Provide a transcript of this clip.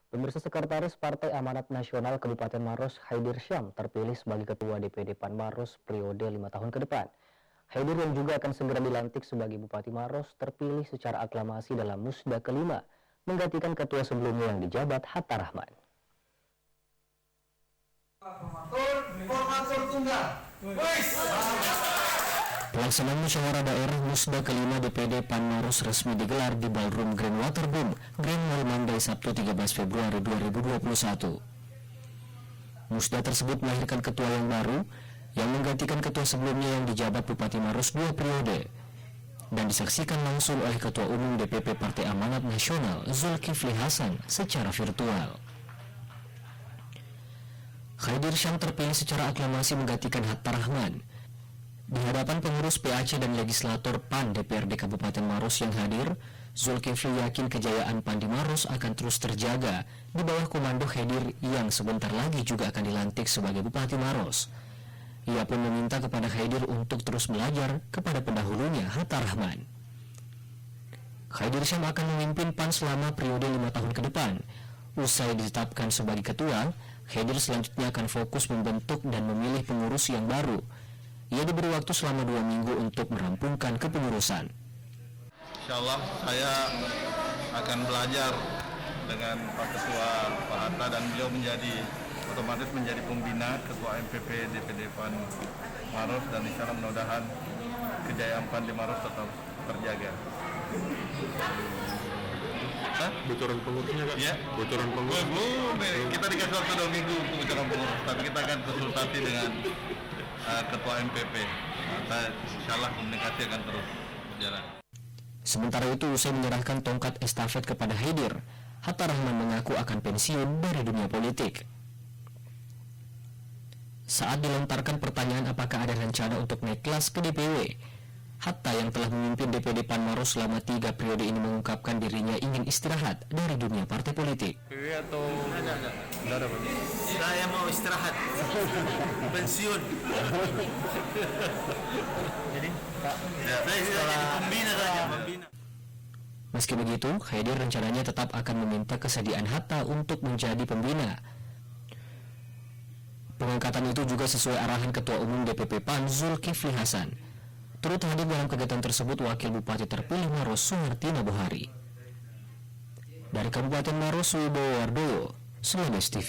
Pemirsa, Sekretaris Partai Amanat Nasional Kabupaten Maros, Haidir Syam, terpilih sebagai Ketua DPD PAN Maros periode 5 tahun ke depan. Haidir yang juga akan segera dilantik sebagai Bupati Maros terpilih secara aklamasi dalam musda kelima, menggantikan ketua sebelumnya yang dijabat Hatta Rahman. Pelaksanaan musyawarah daerah musda kelima DPD PAN Maros resmi digelar di Ballroom Grand Waterboom, Grand Mall Mandai, Sabtu 13 Februari 2021. Musda tersebut melahirkan ketua yang baru yang menggantikan ketua sebelumnya yang dijabat Bupati Maros 2 periode dan disaksikan langsung oleh Ketua Umum DPP Partai Amanat Nasional Zulkifli Hasan secara virtual. Haidir Syam terpilih secara aklamasi menggantikan Hatta Rahman. Di hadapan pengurus PAC dan legislator PAN DPRD Kabupaten Maros yang hadir, Zulkifli yakin kejayaan PAN di Maros akan terus terjaga di bawah komando Haidir yang sebentar lagi juga akan dilantik sebagai Bupati Maros. Ia pun meminta kepada Haidir untuk terus belajar kepada pendahulunya Hatta Rahman. Haidir Syam akan memimpin PAN selama periode 5 tahun ke depan. Usai ditetapkan sebagai ketua, Haidir selanjutnya akan fokus membentuk dan memilih pengurus yang baru. Ia diberi waktu selama 2 minggu untuk merampungkan kepengurusan. Insyaallah saya akan belajar dengan Pak Ketua Pak Hatta dan beliau otomatis menjadi pembina Ketua MPP DPD PAN Maros, dan insyaallah mudah-mudahan kejayaan PAN di Maros tetap terjaga. Bocoran pengurusnya Kak? Ya. Bocoran pengurus? Belum. Kita dikasih waktu 2 minggu untuk bocoran pengurus, tapi kita akan konsultasi dengan Ketua MPP. Insyaallah komunikasi akan terus berjalan. Sementara itu, usai menyerahkan tongkat estafet kepada Haidir, Hatta Rahman mengaku akan pensiun dari dunia politik. Saat dilontarkan pertanyaan apakah ada rencana untuk naik kelas ke DPW, Hatta yang telah memimpin DPD PAN Maros selama 3 periode ini mengungkapkan dirinya ingin istirahat dari dunia partai politik. DPW atau Enggak ada Pak. Saya mau istirahat, pensiun. Jadi saya jadi pembina saja, pembina. Meski begitu, Haidir rencananya tetap akan meminta kesediaan Hatta untuk menjadi pembina. Pengangkatan itu juga sesuai arahan Ketua Umum DPP PAN Zulkifli Hasan. Turut hadir dalam kegiatan tersebut Wakil Bupati terpilih Maros Suhartina Bohari. Dari Kabupaten Maros, Wibowo Wardoyo, Sulawesi TV.